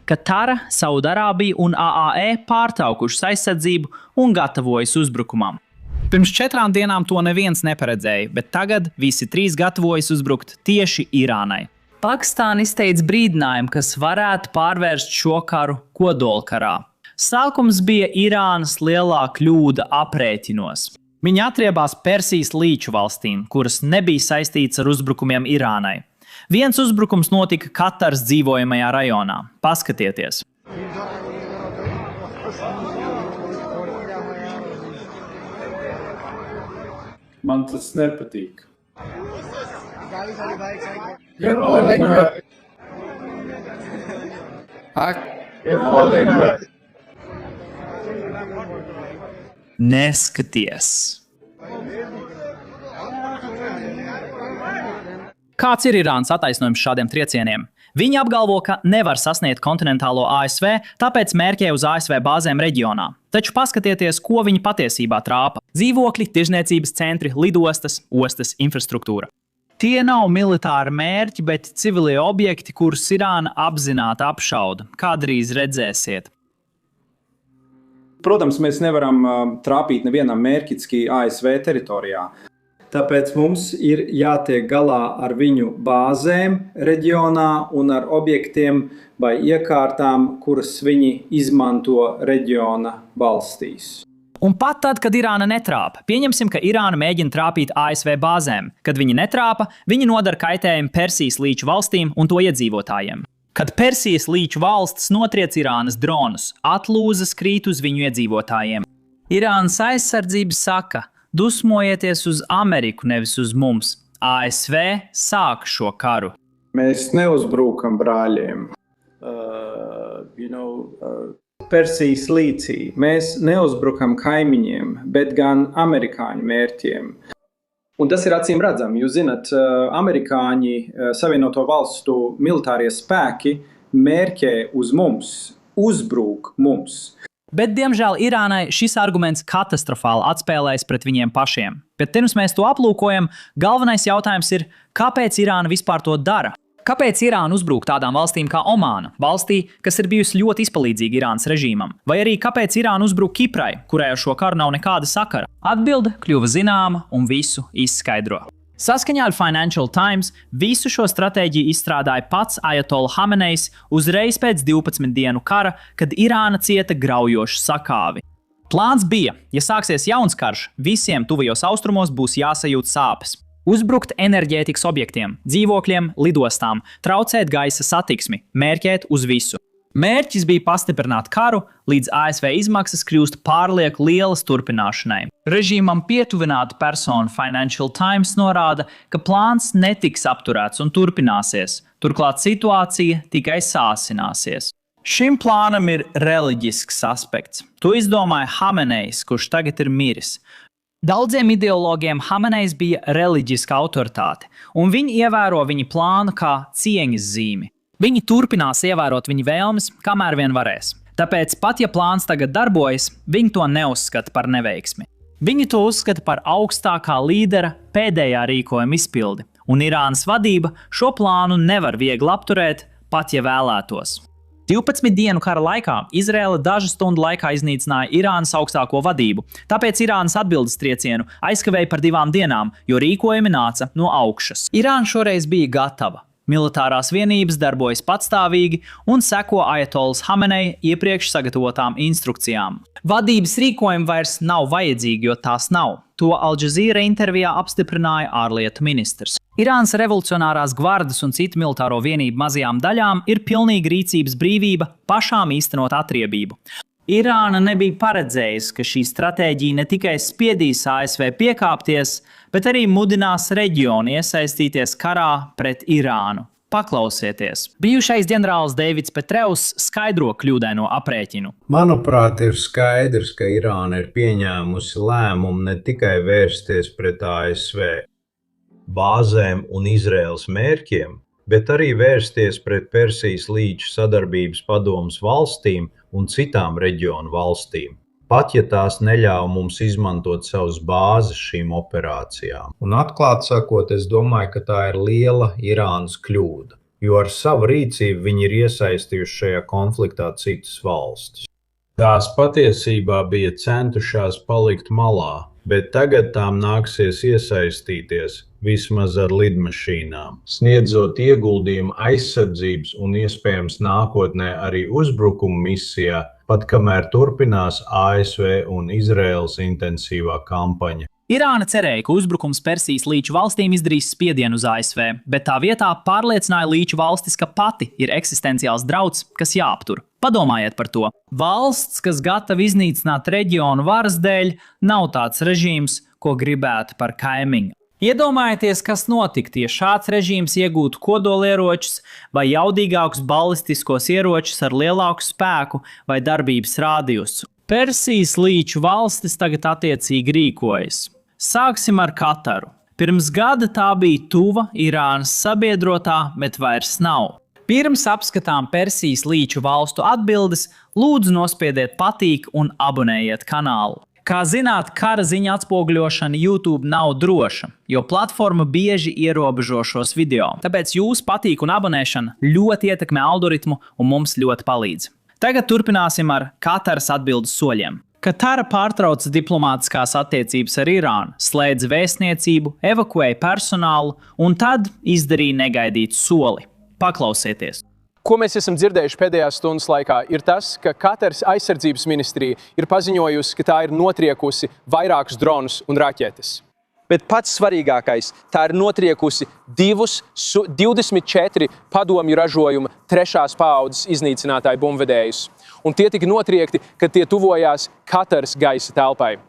Katara, Saudarābija un AAE pārtraukušas aizsardzību un gatavojas uzbrukumam. Pirms 4 dienām to neviens neparedzēja, bet tagad visi 3 gatavojas uzbrukt tieši Irānai. Pakistāna izteica brīdinājumu, kas varētu pārvērst šo karu kodolkarā. Sākums bija Irānas lielā kļūda aprēķinos. Viņi atriebās Persijas līču valstīm, kuras nebija saistītas ar uzbrukumiem Irānai. Viens uzbrukums notika Kataras dzīvojamajā rajonā. Paskatieties! Man tas nepatīk. Neskaties! Kāds ir Irānas attaisnojums šādiem triecieniem? Viņi apgalvo, ka nevar sasniegt kontinentālo ASV, tāpēc mērķē uz ASV bāzēm reģionā. Taču paskatieties, ko viņi patiesībā trāpa. Dzīvokļi, tirzniecības centri, lidostas, ostas, infrastruktūra. Tie nav militāri mērķi, bet civilie objekti, kurus Irāna apzināti apšauda. Kādreiz redzēsiet. Protams, mēs nevaram trāpīt nevienam mērķiski ASV teritorijā. Tāpēc mums ir jātiek galā ar viņu bāzēm reģionā un ar objektiem vai iekārtām, kuras viņi izmanto reģiona valstīs. Un pat tad, kad Irāna netrāpa, pieņemsim, ka Irāna mēģina trāpīt ASV bāzēm. Kad viņi netrāpa, viņi nodara kaitējumu Persijas līču valstīm un to iedzīvotājiem. Kad Persijas līču valstis notriec Irānas dronus, atlūzas krīt uz viņu iedzīvotājiem. Irānas aizsardzība saka: dusmojieties uz Ameriku, nevis uz mums. ASV sāk šo karu. Mēs neuzbrukam brāļiem. Persijas līcī. Mēs neuzbrukam kaimiņiem, bet gan amerikāņu mērķiem. Un tas ir acīm redzami. Jūs zināt, amerikāņi, Savienoto valstu militārie spēki mērķē uz mums, uzbruk mums. Bet, diemžēl, Irānai šis arguments katastrofāli atspēlējas pret viņiem pašiem. Bet pirms mēs to aplūkojam, galvenais jautājums ir, kāpēc Irāna vispār to dara? Kāpēc Irāna uzbruk tādām valstīm kā Omāna, valstī, kas ir bijusi ļoti izpalīdzīga Irānas režīmam? Vai arī kāpēc Irāna uzbruk Kiprai, kurai ar šo karu nav nekāda sakara? Atbilde kļuva zināma un visu izskaidro. Saskaņā ar Financial Times visu šo stratēģiju izstrādāja pats Ajatolla Hamenejs uzreiz pēc 12 dienu kara, kad Irāna cieta graujošu sakāvi. Plāns bija, ja sāksies jauns karš, visiem tuvajos austrumos būs jāsajūt sāpes. Uzbrukt enerģētikas objektiem, dzīvokļiem, lidostām, traucēt gaisa satiksmi, mērķēt uz visu. Mērķis bija pastiprināt karu, līdz ASV izmaksas kļūst pārlieku lielas turpināšanai. Režīmam pietuvināta persona Financial Times norāda, ka plāns netiks apturēts un turpināsies, turklāt situācija tikai sāsināsies. Šim plānam ir reliģisks aspekts. To izdomāja Hamenejs, kurš tagad ir miris. Daudziem ideologiem Hamenejs bija reliģiska autoritāte, un viņi ievēro viņa plānu kā cieņas zīmi. Viņi turpinās ievērot viņa vēlmes, kamēr vien varēs. Tāpēc pat ja plāns tagad darbojas, viņi to neuzskata par neveiksmi. Viņi to uzskata par augstākā līdera pēdējā rīkojuma izpildi, un Irānas vadība šo plānu nevar viegli apturēt, pat ja vēlētos. 12 dienu kara laikā Izraela dažu stundu laikā iznīcināja Irānas augstāko vadību, tāpēc Irānas atbildes triecienu aizkavēja par 2 dienām, jo rīkojumi nāca no augšas. Irāna šoreiz bija gatava. Militārās vienības darbojas patstāvīgi un seko Ajatollas Hameneja iepriekš sagatavotām instrukcijām. Vadības rīkojumi vairs nav vajadzīgi, jo tās nav. To Al Jazeera intervijā apstiprināja ārlietu ministrs. Irānas revolucionārās gvardas un citu militāro vienību mazajām daļām ir pilnīga rīcības brīvība pašām īstenot atriebību. Irāna nebija paredzējusi, ka šī stratēģija ne tikai spiedīs ASV piekāpties, bet arī mudinās reģionu iesaistīties karā pret Irānu. Paklausieties! Bijušais ģenerālis Deivids Petraeus skaidro kļūdaino aprēķinu. Manuprāt, ir skaidrs, ka Irāna ir pieņēmusi lēmumu ne tikai vērsties pret ASV bāzēm un Izraēlas mērķiem, bet arī vērsties pret Persijas līča sadarbības padomes valstīm un citām reģionu valstīm. pat ja tās neļauj mums izmantot savas bāzes šīm operācijām. Un atklāt sakot, es domāju, ka tā ir liela Irānas kļūda, jo ar savu rīcību viņi ir iesaistījuši šajā konfliktā citas valstis. Tās patiesībā bija centušās palikt malā, bet tagad tām nāksies iesaistīties vismaz ar lidmašīnām, sniedzot ieguldījumu aizsardzības un iespējams nākotnē arī uzbrukumu misijā, pat kamēr turpinās ASV un Izraēlas intensīvā kampaņa. Irāna cerēja, ka uzbrukums Persijas līča valstīm izdarīs spiedienu uz ASV, bet tā vietā pārliecināja līča valstis, ka pati ir eksistenciāls drauds, kas jāaptur. Padomājiet par to. Valsts, kas gatava iznīcināt reģionu varas dēļ, nav tāds režīms, ko gribētu par kaimiņu. Iedomājieties, kas notiktu, ja šāds režīms iegūtu kodolieročus vai jaudīgākus balistiskos ieročus ar lielāku spēku vai darbības rādījusu. Persijas līča valstis tagad attiecīgi rīkojas. Sāksim ar Kataru. Pirms gada tā bija tuva Irānas sabiedrotā, bet vairs nav. Pirms apskatām Persijas līča valstu atbildes, lūdzu nospiediet patīk un abonējiet kanālu. Kā zināt, kara ziņa atspoguļošana YouTube nav droša, jo platforma bieži ierobežo šos video. Tāpēc jūsu patīk un abonēšana ļoti ietekmē algoritmu un mums ļoti palīdz. Tagad turpināsim ar Kataras atbildes soļiem. Katara pārtrauca diplomātiskās attiecības ar Irānu, slēdza vēstniecību, evakuēja personālu un tad izdarīja negaidītu soli. Paklausieties! Ko mēs esam dzirdējuši pēdējās stundas laikā, ir tas, ka Kataras aizsardzības ministrija ir paziņojusi, ka tā ir notriekusi vairākus dronus un raķetes. Bet pats svarīgākais, tā ir notriekusi 24 padomju ražojuma 3. paaudzes iznīcinātāju bumbvedējus. Un tie tika notriekti, kad tie tuvojās Kataras gaisa telpai.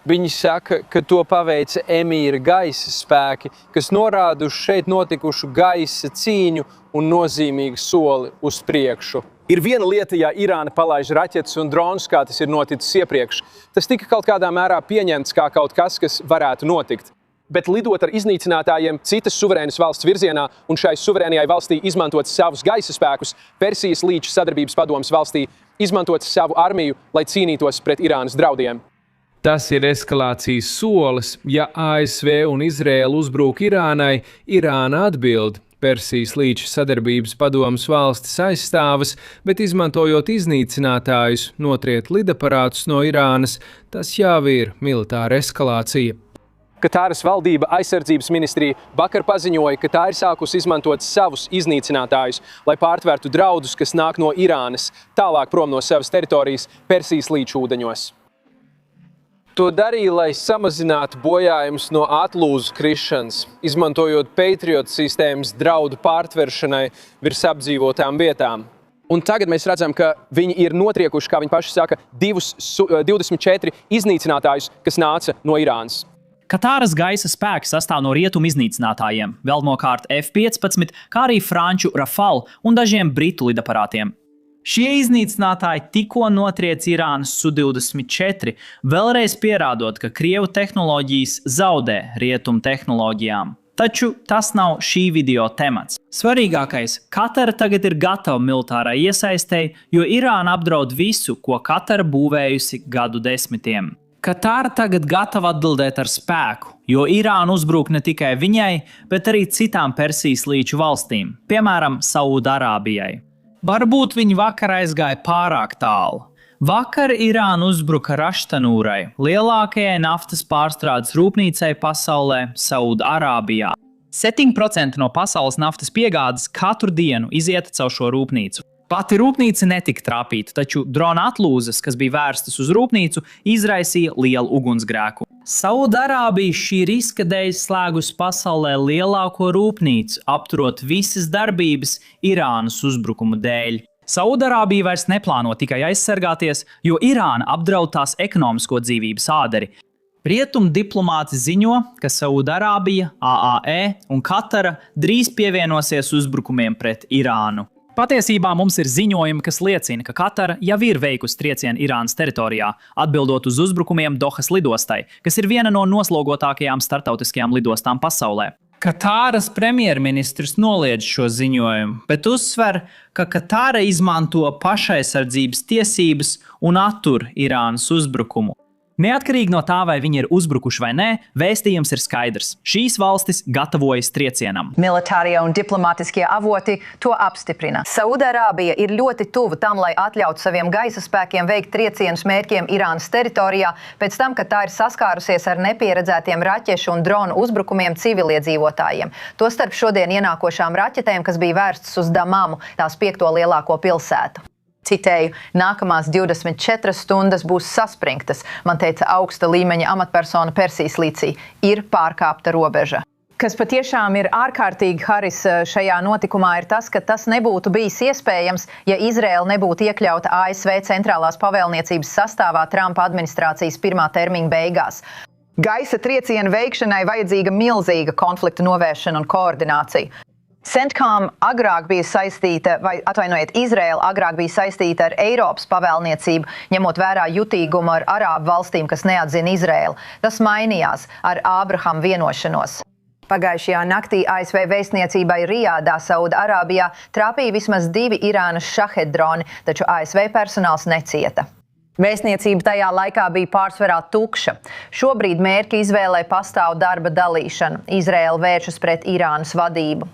Viņi saka, ka to paveica emīra gaisa spēki, kas norāda uz šeit notikušu gaisa cīņu un nozīmīgu soli uz priekšu. Ir viena lieta, ja Irāna palaiž raķetes un dronus, kā tas ir noticis iepriekš. Tas tika kaut kādā mērā pieņemts kā kaut kas, kas varētu notikt. Bet lidot ar iznīcinātājiem citas suverēnas valsts virzienā un šai suverēnajai valstī izmantot savus gaisa spēkus, Persijas līča sadarbības padomes valstī izmantot savu armiju, lai cīnītos pret Irānas draudiem. Tas ir eskalācijas solis. Ja ASV un Izraēla uzbrūk Irānai, Irāna atbild. Persijas līča sadarbības padomes valstis aizstāvas, bet izmantojot iznīcinātājus, notriet lidaparātus no Irānas, tas jau ir militāra eskalācija. Katāras valdība aizsardzības ministrija vakar paziņoja, ka tā ir sākusi izmantot savus iznīcinātājus, lai pārtvertu draudus, kas nāk no Irānas, tālāk prom no savas teritorijas Persijas līča ūdeņos. To darīja, lai samazinātu bojājumus no atlūzu krišanas, izmantojot Patriot sistēmas draudu pārtveršanai virs apdzīvotām vietām. Un tagad mēs redzam, ka viņi ir notriekuši, kā viņi paši saka, 24 iznīcinātājus, kas nāca no Irānas. Katāras gaisa spēki sastāv no rietumu iznīcinātājiem, galvenokārt F-15, kā arī franču Rafale un dažiem britu lidaparātiem. Šie iznīcinātāji tikko notriec Irānas Su-24, vēlreiz pierādot, ka Krievu tehnoloģijas zaudē rietumu tehnoloģijām. Taču tas nav šī video temats. Svarīgākais, Katara tagad ir gatava militārai iesaistei, jo Irāna apdraud visu, ko Katara būvējusi gadu desmitiem. Katara tagad gatava atbildēt ar spēku, jo Irāna uzbruk ne tikai viņai, bet arī citām Persijas līča valstīm, piemēram, Saūdarābijai. Varbūt viņi vakar aizgāja pārāk tālu. Vakar Irāna uzbruka Raštanūrai, lielākajai naftas pārstrādes rūpnīcai pasaulē, Saūdarābijā. 7% no pasaules naftas piegādes katru dienu iziet caur šo rūpnīcu. Pati rūpnīca netika trāpīta, taču drona atlūzas, kas bija vērstas uz rūpnīcu, izraisīja lielu ugunsgrēku. Saūdarābija šī riska dēļ slēgusi pasaulē lielāko rūpnīcu, apturot visas darbības Irānas uzbrukuma dēļ. Saūdarābija vairs neplāno tikai aizsargāties, jo Irāna apdraud tās ekonomisko dzīvības āderi. Rietumu diplomāti ziņo, ka Saūdarābija, AAE un Katara drīz pievienosies uzbrukumiem pret Irānu. Patiesībā mums ir ziņojumi, kas liecina, ka Katara jau ir veikusi triecienu Irānas teritorijā, atbildot uz uzbrukumiem Dohas lidostai, kas ir viena no noslogotākajām startautiskajām lidostām pasaulē. Katāras premjerministrs noliedz šo ziņojumu, bet uzsver, ka Katāra izmanto pašaizsardzības tiesības un attur Irānas uzbrukumu. Neatkarīgi no tā, vai viņi ir uzbrukuši vai nē, vēstījums ir skaidrs. Šīs valstis gatavojas triecienam. Militārie un diplomātiskie avoti to apstiprina. Saudārābija ir ļoti tuva tam, lai atļautu saviem gaisa spēkiem veikt triecienus mērķiem Irānas teritorijā, pēc tam, kad tā ir saskārusies ar nepieredzētiem raķešu un dronu uzbrukumiem civiliedzīvotājiem. Tostarp šodien ienākošām raķetēm, kas bija vērstas uz Damamu, tās 5. lielāko pilsētu. Citēju, nākamās 24 stundas būs saspringtas, man teica augsta līmeņa amatpersona Persijas līcī. Ir pārkāpta robeža. Kas patiešām ir ārkārtīgi, Haris, šajā notikumā ir tas, ka tas nebūtu bijis iespējams, ja Izraela nebūtu iekļauta ASV centrālās pavēlniecības sastāvā Trumpa administrācijas pirmā termiņa beigās. Gaisa triecienu veikšanai vajadzīga milzīga konflikta novēršana un koordinācija. CENTCOM agrāk bija saistīta, Izraela agrāk bija saistīta ar Eiropas pavēlniecību, ņemot vērā jutīgumu ar arābu valstīm, kas neatzina Izraelu. Tas mainījās ar Ābrahama vienošanos. Pagājušajā naktī ASV vēstniecībai Rijādā, Saudārābijā, trāpīja vismaz 2 Irānas šahed droni, taču ASV personāls necieta. Vēstniecība tajā laikā bija pārsvarā tukša. Šobrīd mērķa izvēlē pastāv darba dalīšana. Izraela vēršas pret Irānas vadību.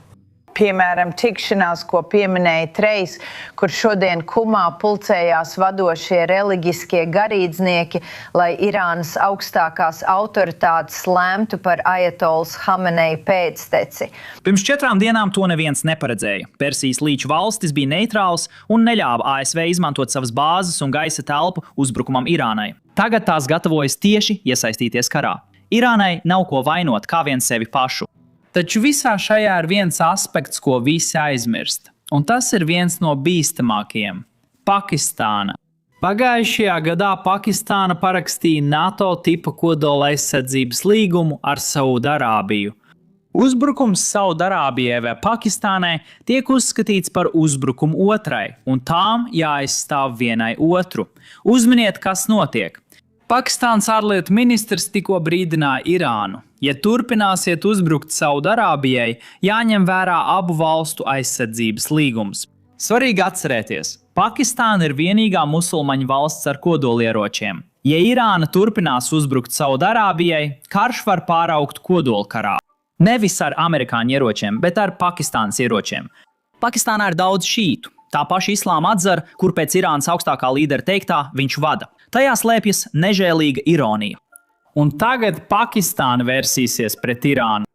Piemēram, tikšanās, ko pieminēja Trejs, kur šodien Kumā pulcējās vadošie reliģiskie garīdznieki, lai Irānas augstākās autoritātes lēmtu par ajatolas Hameneja pēcteci. Pirms 4 dienām to neviens neparedzēja. Persijas līča valstis bija neitrāls un neļāva ASV izmantot savas bāzes un gaisa telpu uzbrukumam Irānai. Tagad tās gatavojas tieši iesaistīties karā. Irānai nav ko vainot kā vien sevi pašu. Taču visā šajā ir viens aspekts, ko visi aizmirst, un tas ir viens no bīstamākajiem – Pakistāna. Pagājušajā gadā Pakistāna parakstīja NATO tipa kodola aizsardzības līgumu ar Saudārābiju. Uzbrukums Saudārābijai vai Pakistānai tiek uzskatīts par uzbrukumu otrai, un tām jāaizstāv vienai otru. Uzminiet, kas notiek. Pakistānas ārlietu ministrs tikko brīdināja Irānu. Ja turpināsiet uzbrukt Saudārābijai, jāņem vērā abu valstu aizsardzības līgums. Svarīgi atcerēties, Pakistāna ir vienīgā musulmaņu valsts ar kodolieročiem. Ja Irāna turpinās uzbrukt Saudārābijai, karš var pāraugt kodolkarā. Nevis ar amerikāņu ieročiem, bet ar Pakistānas ieročiem. Pakistānā ir daudz šītu. Tā paša islāma atzara, kur pēc Irānas augstākā līdera teiktā viņš vada. Tajā slēpjas nežēlīga ironija. Un tagad Pakistāna vērsīsies pret Irānu.